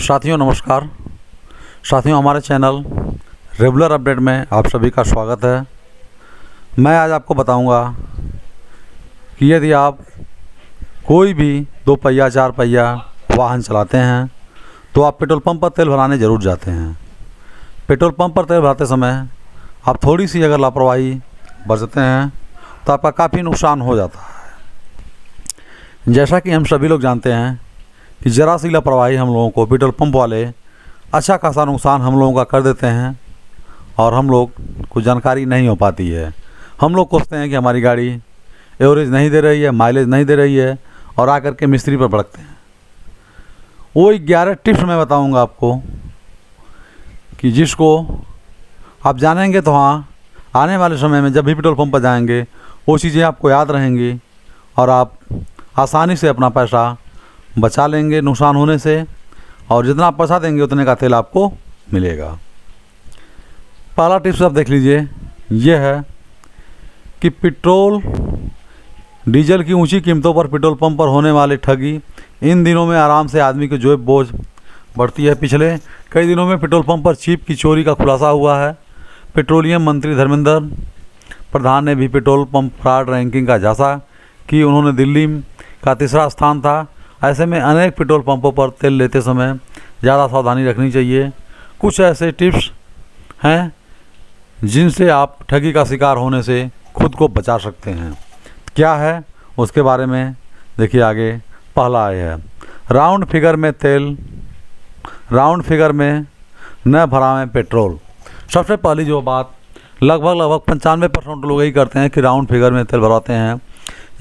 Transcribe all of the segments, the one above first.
साथियों नमस्कार। साथियों हमारे चैनल रेगुलर अपडेट में आप सभी का स्वागत है। मैं आज आपको बताऊंगा कि यदि आप कोई भी 2 पहिया 4 पहिया वाहन चलाते हैं तो आप पेट्रोल पंप पर तेल भराने ज़रूर जाते हैं। पेट्रोल पंप पर तेल भराते समय आप थोड़ी सी अगर लापरवाही बरतते हैं तो आपका काफ़ी नुकसान हो जाता है। जैसा कि हम सभी लोग जानते हैं कि ज़रा सी लापरवाही हम लोगों को पेट्रोल पंप वाले अच्छा खासा नुकसान हम लोगों का कर देते हैं और हम लोग को जानकारी नहीं हो पाती है। हम लोग सोचते हैं कि हमारी गाड़ी एवरेज नहीं दे रही है, माइलेज नहीं दे रही है और आकर के मिस्त्री पर भड़कते हैं। वो 11 टिप्स मैं बताऊंगा आपको कि जिसको आप जानेंगे तो हाँ आने वाले समय में जब भी पेट्रोल पंप पर जाएंगे वो चीज़ें आपको याद रहेंगी और आप आसानी से अपना पैसा बचा लेंगे नुकसान होने से, और जितना आप पैसा देंगे उतने का तेल आपको मिलेगा। पहला टिप्स आप देख लीजिए, यह है कि पेट्रोल डीजल की ऊंची कीमतों पर पेट्रोल पंप पर होने वाली ठगी इन दिनों में आराम से आदमी की जेब बोझ बढ़ती है। पिछले कई दिनों में पेट्रोल पंप पर चिप की चोरी का खुलासा हुआ है। पेट्रोलियम मंत्री धर्मेंद्र प्रधान ने भी पेट्रोल पंप फ्रॉड रैंकिंग का जायजा कि उन्होंने दिल्ली का 3रा स्थान था। ऐसे में अनेक पेट्रोल पंपों पर तेल लेते समय ज़्यादा सावधानी रखनी चाहिए। कुछ ऐसे टिप्स हैं जिनसे आप ठगी का शिकार होने से खुद को बचा सकते हैं। क्या है उसके बारे में देखिए आगे। पहला है राउंड फिगर में न भरावें पेट्रोल। सबसे पहली जो बात लगभग 95% लोग यही करते हैं कि राउंड फिगर में तेल भरवाते हैं।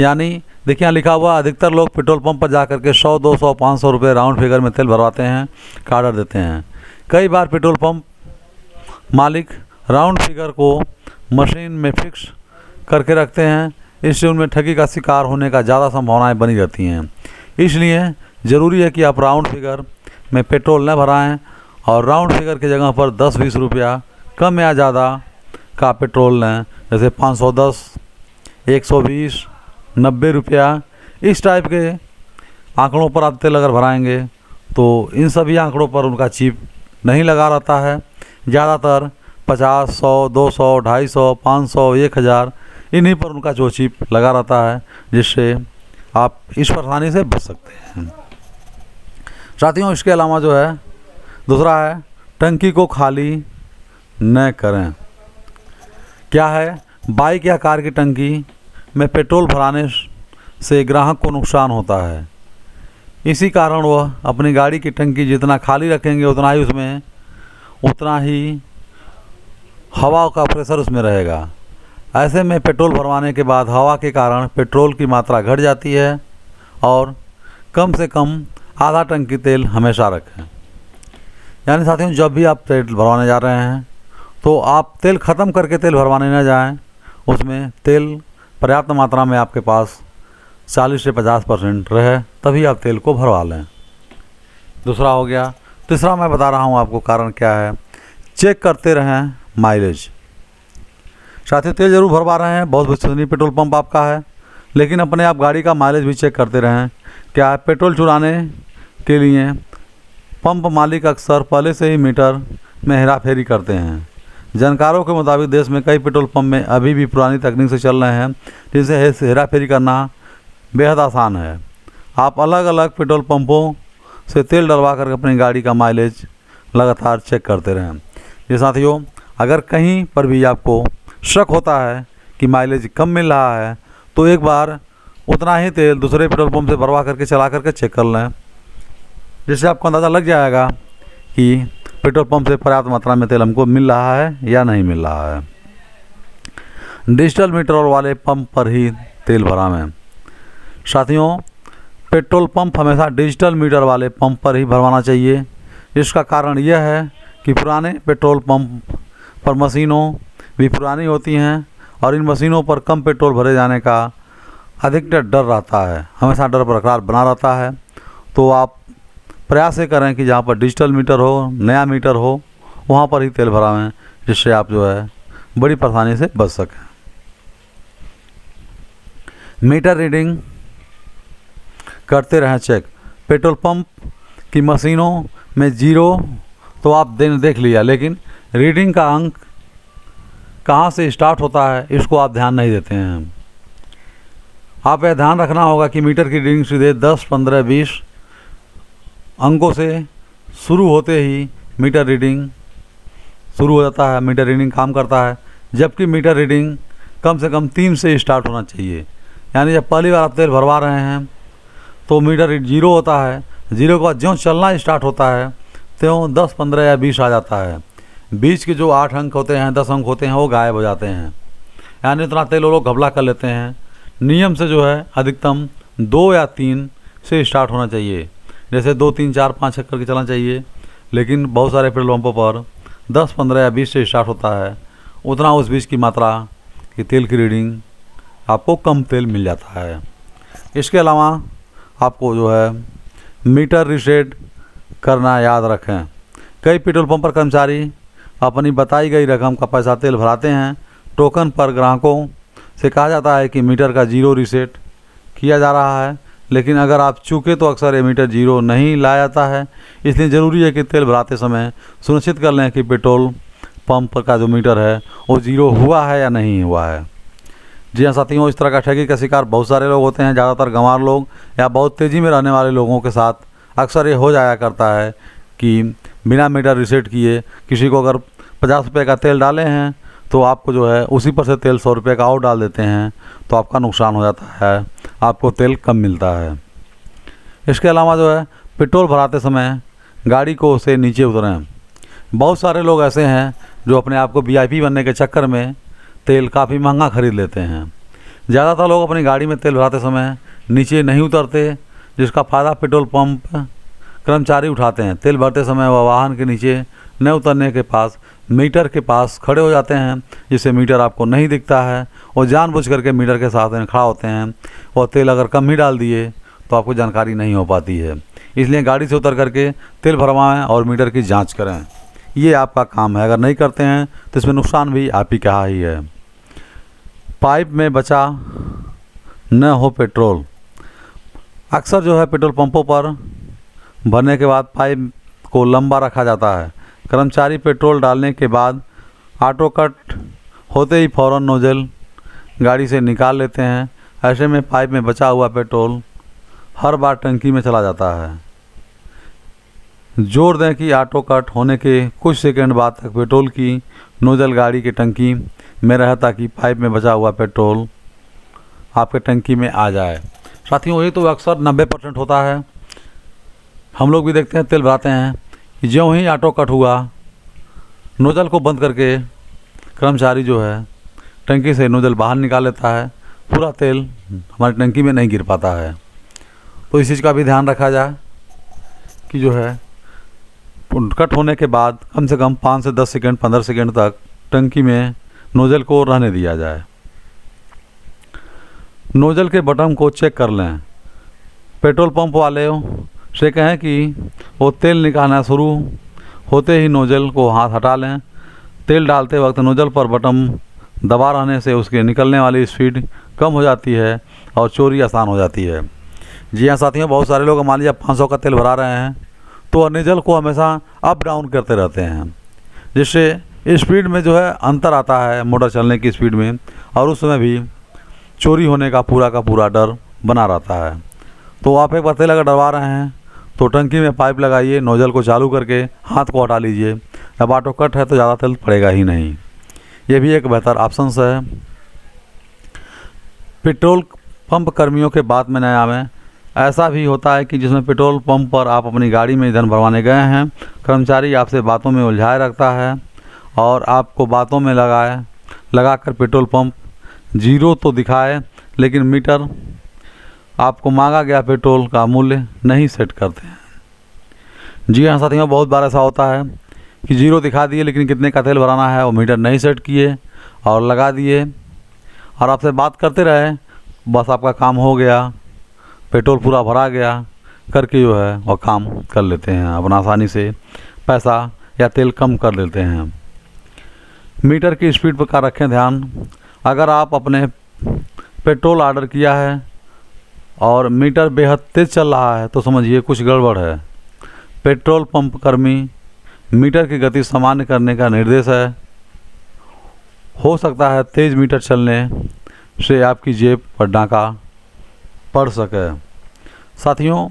यानी देखिए यहाँ लिखा हुआ अधिकतर लोग पेट्रोल पंप पर जा कर के 100, 200, 500 रुपये राउंड फिगर में तेल भरवाते हैं का ऑर्डर देते हैं। कई बार पेट्रोल पंप मालिक राउंड फिगर को मशीन में फिक्स करके रखते हैं, इससे उनमें ठगी का शिकार होने का ज़्यादा संभावनाएं बनी रहती हैं। इसलिए ज़रूरी है कि आप राउंड फिगर में पेट्रोल न भराएं और राउंड फिगर की जगह पर 10-20 रुपया कम या ज़्यादा का पेट्रोल लें। जैसे 510, 120, 90 रुपया इस टाइप के आंकड़ों पर आप तेल अगर भराएंगे तो इन सभी आंकड़ों पर उनका चिप नहीं लगा रहता है। ज़्यादातर 50, 100, 200, 250, 500, 1000 इन्हीं पर उनका जो चिप लगा रहता है, जिससे आप इस परेशानी से बच सकते हैं। साथियों इसके अलावा जो है दूसरा है टंकी को खाली न करें। क्या है, बाइक या कार की टंकी में पेट्रोल भराने से ग्राहक को नुकसान होता है। इसी कारण वह अपनी गाड़ी की टंकी जितना खाली रखेंगे उतना ही हवा का प्रेशर उसमें रहेगा। ऐसे में पेट्रोल भरवाने के बाद हवा के कारण पेट्रोल की मात्रा घट जाती है और कम से कम आधा टंकी तेल हमेशा रखें। यानी साथियों जब भी आप तेल भरवाने जा रहे हैं तो आप तेल ख़त्म करके तेल भरवाने न जाएं। उसमें तेल पर्याप्त मात्रा में आपके पास 40 से 50% रहे तभी आप तेल को भरवा लें। दूसरा हो गया। तीसरा मैं बता रहा हूँ आपको कारण क्या है, चेक करते रहें माइलेज। साथियों तेल ज़रूर भरवा रहे हैं, बहुत विश्वसनीय पेट्रोल पंप आपका है, लेकिन अपने आप गाड़ी का माइलेज भी चेक करते रहें। क्या है, पेट्रोल चुराने के लिए पंप मालिक अक्सर पहले से ही मीटर में हेरा फेरी करते हैं। जानकारों के मुताबिक देश में कई पेट्रोल पंप में अभी भी पुरानी तकनीक से चल रहे हैं, जिनसे हेरा फेरी करना बेहद आसान है। आप अलग अलग पेट्रोल पंपों से तेल डलवा कर अपनी गाड़ी का माइलेज लगातार चेक करते रहें। ये साथियों अगर कहीं पर भी आपको शक होता है कि माइलेज कम मिल रहा है तो एक बार उतना ही तेल दूसरे पेट्रोल पंप से भरवा करके चला करके चेक कर लें, जिससे आपको अंदाज़ा लग जाएगा कि पेट्रोल पंप से पर्याप्त मात्रा में तेल हमको मिल रहा है या नहीं मिल रहा है। डिजिटल मीटर वाले पंप पर ही तेल भरावें। साथियों पेट्रोल पंप हमेशा डिजिटल मीटर वाले पंप पर ही भरवाना चाहिए। इसका कारण यह है कि पुराने पेट्रोल पंप पर मशीनों भी पुरानी होती हैं और इन मशीनों पर कम पेट्रोल भरे जाने का अधिकतर डर रहता है, हमेशा डर बरकरार बना रहता है। तो आप प्रयास ये करें कि जहाँ पर डिजिटल मीटर हो, नया मीटर हो, वहाँ पर ही तेल भरावें, जिससे आप जो है बड़ी परेशानी से बच सकें। मीटर रीडिंग करते रहें चेक। पेट्रोल पंप कि मशीनों में जीरो तो आप देख लिया, लेकिन रीडिंग का अंक कहाँ से स्टार्ट होता है इसको आप ध्यान नहीं देते हैं। आप यह ध्यान रखना होगा कि मीटर की रीडिंग सीधे 10, 15, 20 अंकों से शुरू होते ही मीटर रीडिंग शुरू हो जाता है, मीटर रीडिंग काम करता है। जबकि मीटर रीडिंग कम से कम 3 से स्टार्ट होना चाहिए। यानी जब पहली बार आप तेल भरवा रहे हैं तो मीटर रीड 0 होता है, 0 के बाद ज्यों चलना स्टार्ट होता है त्यों 10, 15 या 20 आ जाता है। बीच के जो 8 अंक होते हैं, 10 अंक होते हैं, वो गायब हो जाते हैं। यानी इतना तेल वो लोग घबला कर लेते हैं। नियम से जो है अधिकतम 2 या 3 से स्टार्ट होना चाहिए। जैसे 2, 3, 4, 5 करके चलना चाहिए, लेकिन बहुत सारे पेट्रोल पंपों पर 10, 15 या 20 से स्टार्ट होता है। उतना उस बीच की मात्रा कि तेल की रीडिंग आपको कम तेल मिल जाता है। इसके अलावा आपको जो है मीटर रीसेट करना याद रखें। कई पेट्रोल पंप पर कर्मचारी अपनी बताई गई रकम का पैसा तेल भराते हैं। टोकन पर ग्राहकों से कहा जाता है कि मीटर का 0 रीसेट किया जा रहा है, लेकिन अगर आप चूके तो अक्सर ये मीटर 0 नहीं लाया जाता है। इसलिए ज़रूरी है कि तेल भराते समय सुनिश्चित कर लें कि पेट्रोल पंप का जो मीटर है वो 0 हुआ है या नहीं हुआ है। जी हाँ साथियों, इस तरह का ठगी का शिकार बहुत सारे लोग होते हैं। ज़्यादातर गंवार लोग या बहुत तेज़ी में रहने वाले लोगों के साथ अक्सर ये हो जाया करता है कि बिना मीटर रीसेट किए किसी को अगर 50 रुपये का तेल डाले हैं तो आपको जो है उसी पर से तेल 100 रुपये का और डाल देते हैं, तो आपका नुकसान हो जाता है, आपको तेल कम मिलता है। इसके अलावा जो है पेट्रोल भराते समय गाड़ी को से नीचे उतरें। बहुत सारे लोग ऐसे हैं जो अपने आप को VIP बनने के चक्कर में तेल काफ़ी महंगा खरीद लेते हैं। ज़्यादातर लोग अपनी गाड़ी में तेल भराते समय नीचे नहीं उतरते, जिसका फ़ायदा पेट्रोल पंप कर्मचारी उठाते हैं। तेल भरते समय वह वाहन के नीचे न उतरने के पास मीटर के पास खड़े हो जाते हैं, जिससे मीटर आपको नहीं दिखता है। और जानबूझ करके मीटर के साथ खड़ा होते हैं और तेल अगर कम ही डाल दिए तो आपको जानकारी नहीं हो पाती है। इसलिए गाड़ी से उतर करके तेल भरवाएं और मीटर की जांच करें। ये आपका काम है। अगर नहीं करते हैं तो इसमें नुकसान भी आप ही का ही है। पाइप में बचा न हो पेट्रोल। अक्सर जो है पेट्रोल पंपों पर भरने के बाद पाइप को लंबा रखा जाता है। कर्मचारी पेट्रोल डालने के बाद ऑटो कट होते ही फ़ौरन नोजल गाड़ी से निकाल लेते हैं। ऐसे में पाइप में बचा हुआ पेट्रोल हर बार टंकी में चला जाता है। जोर दें कि ऑटो कट होने के कुछ सेकंड बाद तक पेट्रोल की नोजल गाड़ी की टंकी में रहे, ताकि पाइप में बचा हुआ पेट्रोल आपके टंकी में आ जाए। साथियों, ये तो अक्सर 90% होता है। हम लोग भी देखते हैं, तेल भराते हैं कि ज्यों ही ऑटो कट हुआ नोजल को बंद करके कर्मचारी जो है टंकी से नोजल बाहर निकाल लेता है। पूरा तेल हमारी टंकी में नहीं गिर पाता है। तो इस चीज़ का भी ध्यान रखा जाए कि जो है कट होने के बाद कम से कम 5 से 10 सेकंड 15 सेकंड तक टंकी में नोजल को रहने दिया जाए। नोजल के बटन को चेक कर लें। पेट्रोल पंप वाले से कहें कि वो तेल निकालना शुरू होते ही नोजल को हाथ हटा लें। तेल डालते वक्त नोजल पर बटन दबा रहने से उसके निकलने वाली स्पीड कम हो जाती है और चोरी आसान हो जाती है। जी हाँ साथियों, बहुत सारे लोग मान लीजिए 500 का तेल भरा रहे हैं तो नोजल को हमेशा अप डाउन करते रहते हैं, जिससे स्पीड में जो है अंतर आता है मोटर चलने की स्पीड में, और उस समय भी चोरी होने का पूरा डर बना रहता है। तो आप एक बार तेल अगर डलवा रहे हैं तो टंकी में पाइप लगाइए, नोजल को चालू करके हाथ को हटा लीजिए। जब ऑटो कट है तो ज़्यादा तेल पड़ेगा ही नहीं। ये भी एक बेहतर ऑप्शंस है। पेट्रोल पंप कर्मियों के बात में नया में ऐसा भी होता है कि जिसमें पेट्रोल पंप पर आप अपनी गाड़ी में ईंधन भरवाने गए हैं, कर्मचारी आपसे बातों में उलझाए रखता है और आपको बातों में लगाकर पेट्रोल पंप 0 तो दिखाए, लेकिन मीटर आपको मांगा गया पेट्रोल का मूल्य नहीं सेट करते हैं। जी हाँ साथियों, बहुत बार ऐसा होता है कि 0 दिखा दिए, लेकिन कितने का तेल भराना है वो मीटर नहीं सेट किए और लगा दिए और आपसे बात करते रहे। बस आपका काम हो गया, पेट्रोल पूरा भरा गया करके जो है वो काम कर लेते हैं। अपना आसानी से पैसा या तेल कम कर लेते हैं। मीटर की स्पीड पर का रखें ध्यान। अगर आप अपने पेट्रोल ऑर्डर किया है और मीटर बेहद तेज़ चल रहा है तो समझिए कुछ गड़बड़ है। पेट्रोल पंप कर्मी मीटर की गति सामान्य करने का निर्देश है। हो सकता है तेज़ मीटर चलने से आपकी जेब पर डाका पड़ सके। साथियों,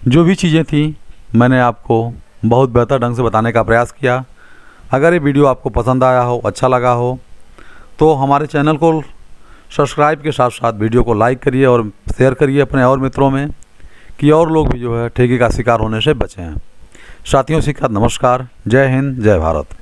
जो भी चीज़ें थी मैंने आपको बहुत बेहतर ढंग से बताने का प्रयास किया। अगर ये वीडियो आपको पसंद आया हो, अच्छा लगा हो, तो हमारे चैनल को सब्सक्राइब के साथ साथ वीडियो को लाइक करिए और शेयर करिए अपने और मित्रों में, कि और लोग भी जो है ठगी का शिकार होने से बचें। साथियों, नमस्कार, जय हिंद, जय भारत।